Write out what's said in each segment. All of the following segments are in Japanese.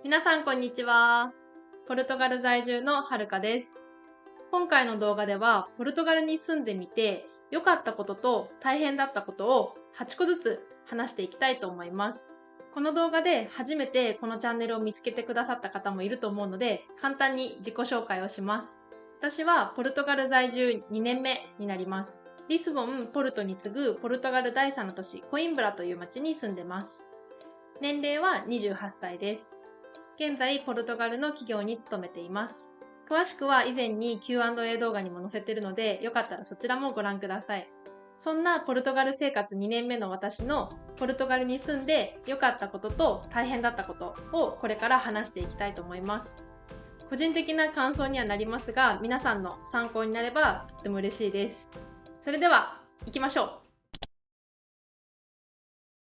皆さんこんにちは。ポルトガル在住のはるかです。今回の動画ではポルトガルに住んでみて良かったことと大変だったことを8個ずつ話していきたいと思います。この動画で初めてこのチャンネルを見つけてくださった方もいると思うので簡単に自己紹介をします。私はポルトガル在住2年目になります。リスボン、ポルトに次ぐポルトガル第3の都市コインブラという町に住んでます。年齢は28歳です。現在、ポルトガルの企業に勤めています。詳しくは以前に Q&A 動画にも載せているので、よかったらそちらもご覧ください。そんなポルトガル生活2年目の私のポルトガルに住んで良かったことと大変だったことをこれから話していきたいと思います。個人的な感想にはなりますが、皆さんの参考になればとっても嬉しいです。それでは行きましょう。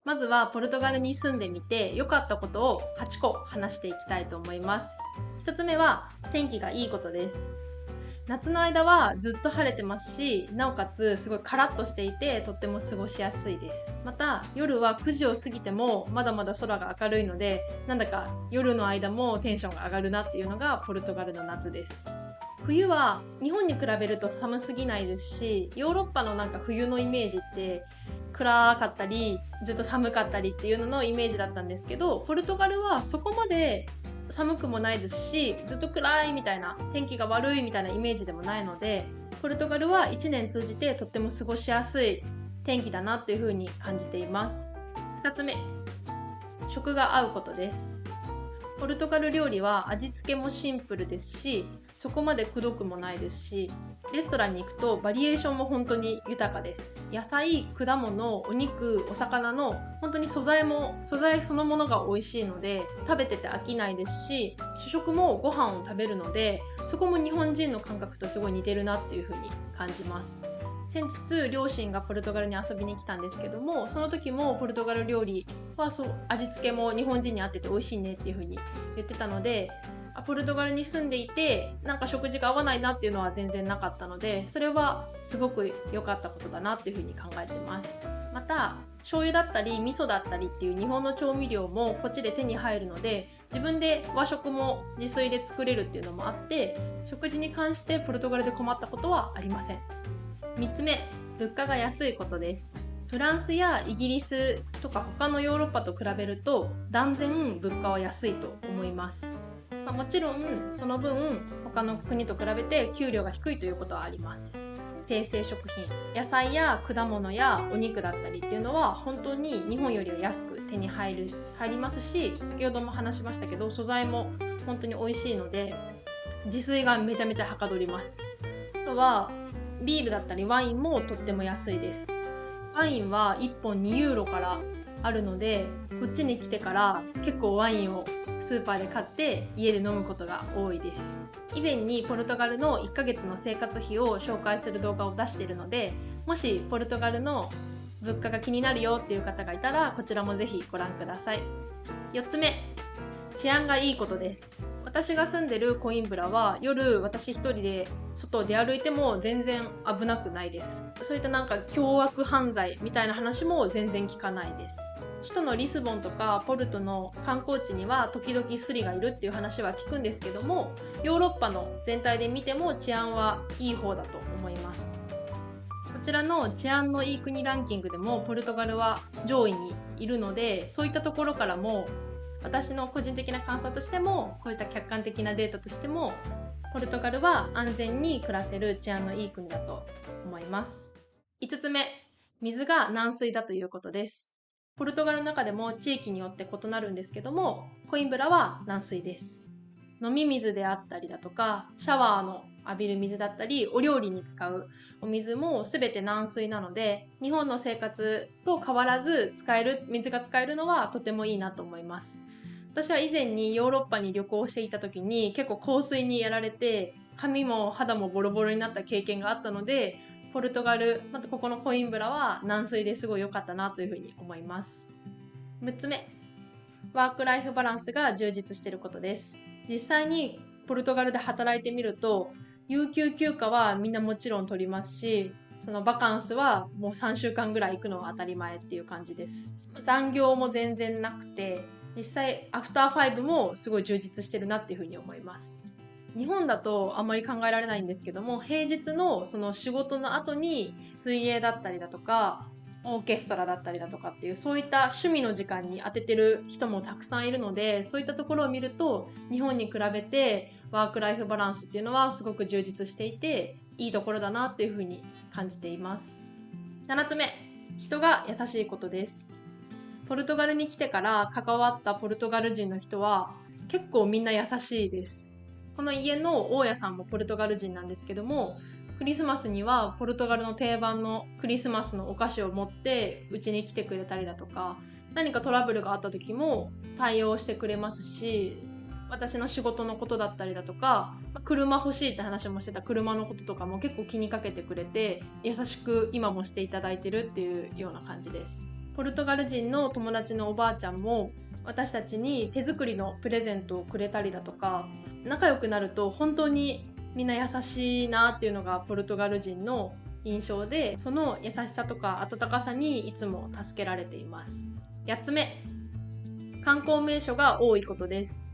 まずはポルトガルに住んでみて良かったことを8個話していきたいと思います。1つ目は天気がいいことです。夏の間はずっと晴れてますし、なおかつすごいカラッとしていてとっても過ごしやすいです。また夜は9時を過ぎてもまだまだ空が明るいので、なんだか夜の間もテンションが上がるなっていうのがポルトガルの夏です。冬は日本に比べると寒すぎないですし、ヨーロッパのなんか冬のイメージって暗かったりずっと寒かったりっていうののイメージだったんですけど、ポルトガルはそこまで寒くもないですし、ずっと暗いみたいな、天気が悪いみたいなイメージでもないので、ポルトガルは1年通じてとっても過ごしやすい天気だなっていう風に感じています。2つ目、食が合うことです。ポルトガル料理は味付けもシンプルですし、そこまでくどくもないですし、レストランに行くとバリエーションも本当に豊かです。野菜、果物、お肉、お魚の本当に素材そのものが美味しいので食べてて飽きないですし、主食もご飯を食べるので、そこも日本人の感覚とすごい似てるなっていう風に感じます。先日両親がポルトガルに遊びに来たんですけども、その時もポルトガル料理は味付けも日本人に合ってて美味しいねっていう風に言ってたので、ポルトガルに住んでいてなんか食事が合わないなっていうのは全然なかったので、それはすごく良かったことだなっていう風に考えてます。また醤油だったり味噌だったりっていう日本の調味料もこっちで手に入るので、自分で和食も自炊で作れるっていうのもあって、食事に関してポルトガルで困ったことはありません。3つ目、物価が安いことです。フランスやイギリスとか他のヨーロッパと比べると断然物価は安いと思います。もちろんその分他の国と比べて給料が低いということはあります。生鮮食品、野菜や果物やお肉だったりっていうのは本当に日本よりは安く手に入りますし、先ほども話しましたけど素材も本当に美味しいので自炊がめちゃめちゃはかどります。あとはビールだったりワインもとっても安いです。ワインは1本2ユーロからあるので、こっちに来てから結構ワインをスーパーで買って家で飲むことが多いです。以前にポルトガルの1ヶ月の生活費を紹介する動画を出しているので、もしポルトガルの物価が気になるよっていう方がいたらこちらもぜひご覧ください。4つ目、治安がいいことです。私が住んでるコインブラは夜私一人で外を出歩いても全然危なくないです。そういったなんか凶悪犯罪みたいな話も全然聞かないです。首都のリスボンとかポルトの観光地には時々スリがいるっていう話は聞くんですけども、ヨーロッパの全体で見ても治安はいい方だと思います。こちらの治安のいい国ランキングでもポルトガルは上位にいるので、そういったところからも私の個人的な感想としてもこういった客観的なデータとしてもポルトガルは安全に暮らせる治安のいい国だと思います。5つ目、水が軟水だということです。ポルトガルの中でも地域によって異なるんですけども、コインブラは軟水です。飲み水であったりだとか、シャワーの浴びる水だったり、お料理に使うお水も全て軟水なので、日本の生活と変わらず水が使えるのはとてもいいなと思います。私は以前にヨーロッパに旅行していた時に結構香水にやられて髪も肌もボロボロになった経験があったので、ポルトガル、またここのコインブラは軟水ですごい良かったなというふうに思います。6つ目、ワークライフバランスが充実していることです。実際にポルトガルで働いてみると、有給休暇はみんなもちろん取りますし、そのバカンスはもう3週間ぐらい行くのは当たり前っていう感じです。残業も全然なくて、実際アフター5もすごい充実してるなっていうふうに思います。日本だとあんまり考えられないんですけども、平日のその仕事の後に水泳だったりだとかオーケストラだったりだとかっていう、そういった趣味の時間に当ててる人もたくさんいるので、そういったところを見ると日本に比べてワークライフバランスっていうのはすごく充実していていいところだなっていうふうに感じています。7つ目、人が優しいことです。ポルトガルに来てから関わったポルトガル人の人は結構みんな優しいです。この家の大家さんもポルトガル人なんですけども、クリスマスにはポルトガルの定番のクリスマスのお菓子を持ってうちに来てくれたりだとか、何かトラブルがあった時も対応してくれますし、私の仕事のことだったりだとか、車欲しいって話もしてた車のこととかも結構気にかけてくれて、優しく今もしていただいてるっていうような感じです。ポルトガル人の友達のおばあちゃんも私たちに手作りのプレゼントをくれたりだとか、仲良くなると本当にみんな優しいなっていうのがポルトガル人の印象で、その優しさとか温かさにいつも助けられています。8つ目、観光名所が多いことです。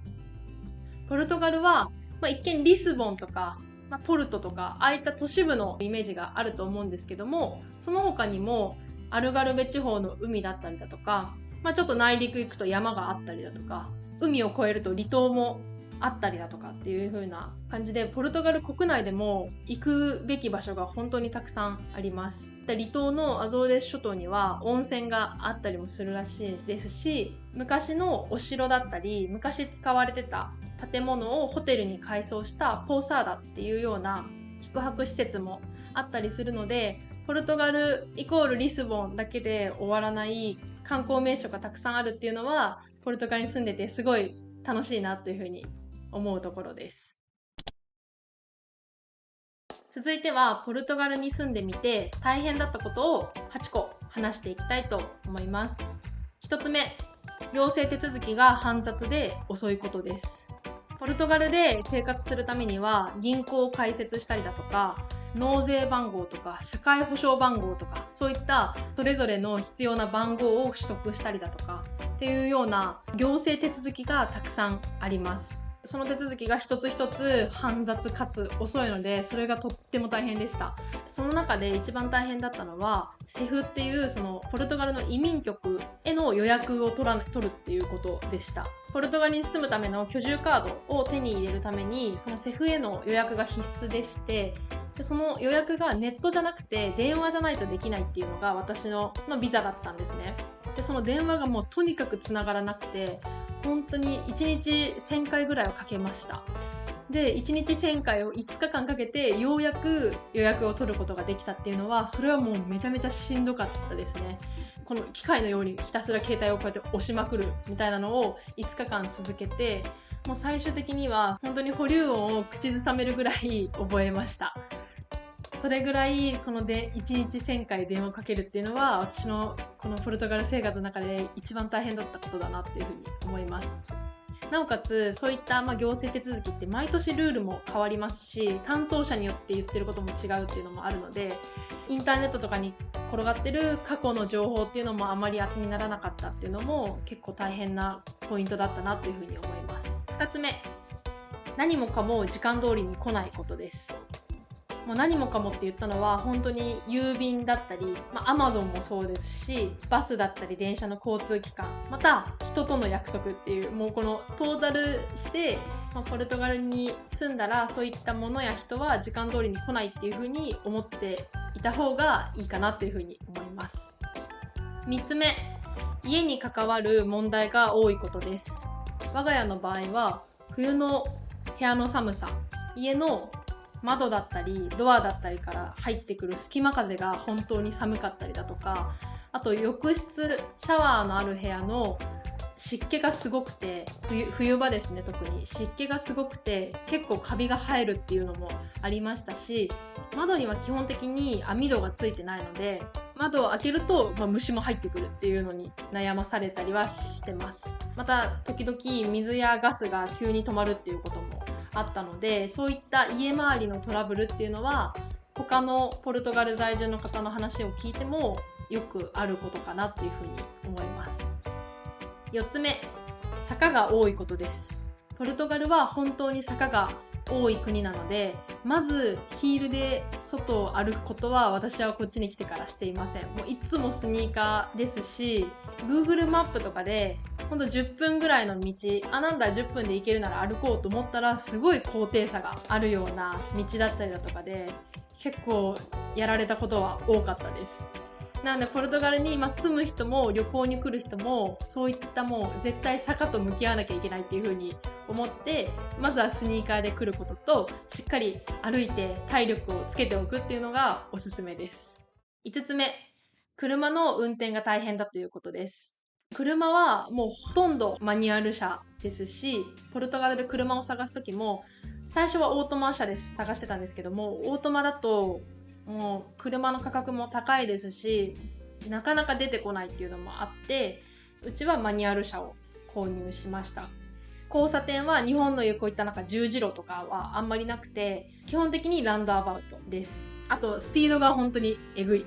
ポルトガルは、一見リスボンとか、ポルトとかああいった都市部のイメージがあると思うんですけども、その他にもアルガルベ地方の海だったりだとか、ちょっと内陸行くと山があったりだとか、海を越えると離島もあったりだとかっていう風な感じで、ポルトガル国内でも行くべき場所が本当にたくさんあります。離島のアゾーレス諸島には温泉があったりもするらしいですし、昔のお城だったり昔使われてた建物をホテルに改装したポーサーダっていうような宿泊施設もあったりするので、ポルトガルイコールリスボンだけで終わらない観光名所がたくさんあるっていうのは、ポルトガルに住んでてすごい楽しいなというふうに思うところです。続いてはポルトガルに住んでみて大変だったことを8個話していきたいと思います。1つ目、行政手続きが煩雑で遅いことです。ポルトガルで生活するためには銀行を開設したりだとか、納税番号とか社会保障番号とか、そういったそれぞれの必要な番号を取得したりだとかっていうような行政手続きがたくさんあります。その手続きが一つ一つ煩雑かつ遅いので、それがとっても大変でした。その中で一番大変だったのはセフっていうそのポルトガルの移民局への予約を取るっていうことでした。ポルトガルに住むための居住カードを手に入れるためにそのセフへの予約が必須でして、でその予約がネットじゃなくて電話じゃないとできないっていうのが私のビザだったんですね。でその電話がもうとにかくつながらなくて、本当に1日1000回ぐらいをかけました。で1日1000回を5日間かけてようやく予約を取ることができたっていうのは、それはもうめちゃめちゃしんどかったですね。この機械のようにひたすら携帯をこうやって押しまくるみたいなのを5日間続けて、もう最終的には本当に保留音を口ずさめるぐらい覚えました。それぐらいこの1日1000回電話をかけるっていうのは、私のこのポルトガル生活の中で一番大変だったことだなっていうふうに思います。なおかつそういった行政手続きって毎年ルールも変わりますし、担当者によって言ってることも違うっていうのもあるので、インターネットとかに転がってる過去の情報っていうのもあまり当てにならなかったっていうのも結構大変なポイントだったなというふうに思います。2つ目、何もかも時間通りに来ないことです。もう何もかもって言ったのは本当に郵便だったり、Amazon もそうですし、バスだったり電車の交通機関、また人との約束っていう、もうこのトータルして、ポルトガルに住んだらそういったものや人は時間通りに来ないっていう風に思っていた方がいいかなっていう風に思います。3つ目、家に関わる問題が多いことです。我が家の場合は冬の部屋の寒さ、家の窓だったりドアだったりから入ってくる隙間風が本当に寒かったりだとか、あと浴室シャワーのある部屋の湿気がすごくて、冬場ですね、特に湿気がすごくて結構カビが生えるっていうのもありましたし、窓には基本的に網戸がついてないので、窓を開けると、虫も入ってくるっていうのに悩まされたりはしてます。また時々水やガスが急に止まるっていうこともあったので、そういった家周りのトラブルっていうのは他のポルトガル在住の方の話を聞いてもよくあることかなっていうふうに思います。4つ目、坂が多いことです。ポルトガルは本当に坂が多い国なので、まずヒールで外を歩くことは私はこっちに来てからしていません。もういつもスニーカーですし、Google マップとかでほんと10分ぐらいの道、なんだ10分で行けるなら歩こうと思ったらすごい高低差があるような道だったりだとかで、結構やられたことは多かったです。なのでポルトガルに今住む人も旅行に来る人もそういったもう絶対坂と向き合わなきゃいけないっていう風に思って、まずはスニーカーで来ることと、しっかり歩いて体力をつけておくっていうのがおすすめです。5つ目、車の運転が大変だということです。車はもうほとんどマニュアル車ですし、ポルトガルで車を探す時も最初はオートマ車で探してたんですけども、オートマだともう車の価格も高いですし、なかなか出てこないっていうのもあって、うちはマニュアル車を購入しました。交差点は日本のこういったなんか十字路とかはあんまりなくて、基本的にラウンドアバウトです。あとスピードが本当にえぐい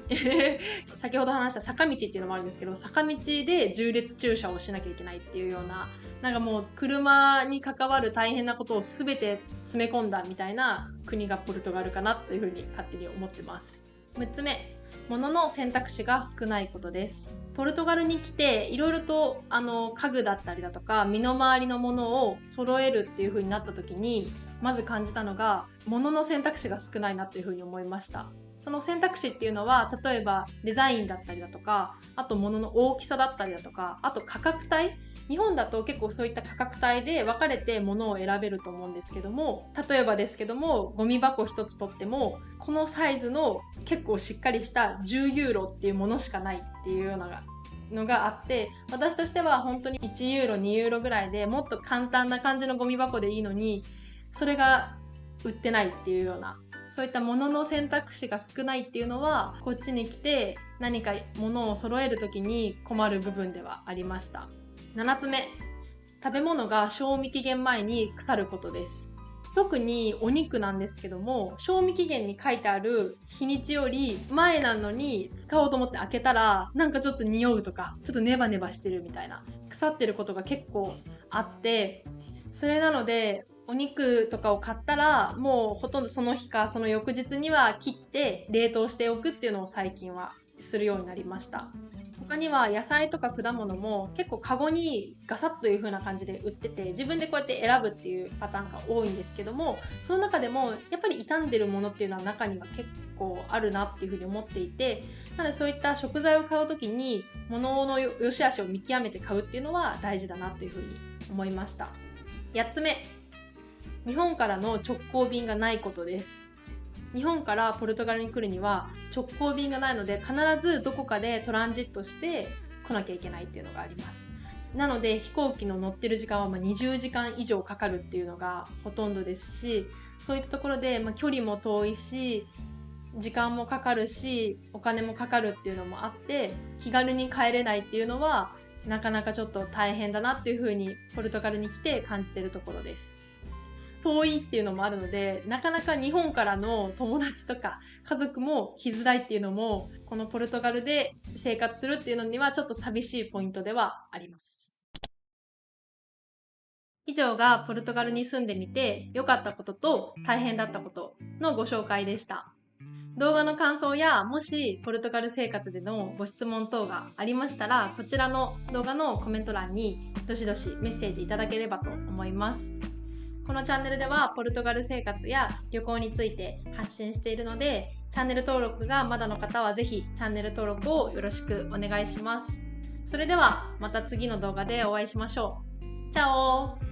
先ほど話した坂道っていうのもあるんですけど、坂道で縦列駐車をしなきゃいけないっていうような、なんかもう車に関わる大変なことを全て詰め込んだみたいな国がポルトガルかなというふうに勝手に思ってます。6つ目、物の選択肢が少ないことです。ポルトガルに来ていろいろと家具だったりだとか身の回りのものを揃えるっていう風になった時に、まず感じたのが物の選択肢が少ないなっていう風に思いました。その選択肢っていうのは例えばデザインだったりだとか、あと物の大きさだったりだとか、あと価格帯、日本だと結構そういった価格帯で分かれて物を選べると思うんですけども、例えばですけどもゴミ箱一つ取ってもこのサイズの結構しっかりした10ユーロっていうものしかないっていうようなのがあって、私としては本当に1ユーロ2ユーロぐらいでもっと簡単な感じのゴミ箱でいいのに、それが売ってないっていうような、そういったものの選択肢が少ないっていうのはこっちに来て何か物を揃える時に困る部分ではありました。7つ目、食べ物が賞味期限前に腐ることです。特にお肉なんですけども、賞味期限に書いてある日にちより前なのに使おうと思って開けたらなんかちょっと匂うとか、ちょっとネバネバしてるみたいな、腐ってることが結構あって、それなのでお肉とかを買ったらもうほとんどその日かその翌日には切って冷凍しておくっていうのを最近はするようになりました。他には野菜とか果物も結構カゴにガサッという風な感じで売ってて、自分でこうやって選ぶっていうパターンが多いんですけども、その中でもやっぱり傷んでるものっていうのは中には結構あるなっていう風に思っていて、なのでそういった食材を買う時に物の良し悪しを見極めて買うっていうのは大事だなっていう風に思いました。8つ目、日本からの直行便がないことです。日本からポルトガルに来るには直行便がないので、必ずどこかでトランジットして来なきゃいけないっていうのがあります。なので飛行機の乗ってる時間は20時間以上かかるっていうのがほとんどですし、そういったところで距離も遠いし時間もかかるしお金もかかるっていうのもあって、気軽に帰れないっていうのはなかなかちょっと大変だなっていうふうにポルトガルに来て感じてるところです。遠いっていうのもあるので、なかなか日本からの友達とか家族も来づらいっていうのも、このポルトガルで生活するっていうのにはちょっと寂しいポイントではあります。以上がポルトガルに住んでみて良かったことと大変だったことのご紹介でした。動画の感想やもしポルトガル生活でのご質問等がありましたら、こちらの動画のコメント欄にどしどしメッセージいただければと思います。このチャンネルではポルトガル生活や旅行について発信しているので、チャンネル登録がまだの方はぜひチャンネル登録をよろしくお願いします。それではまた次の動画でお会いしましょう。チャオー。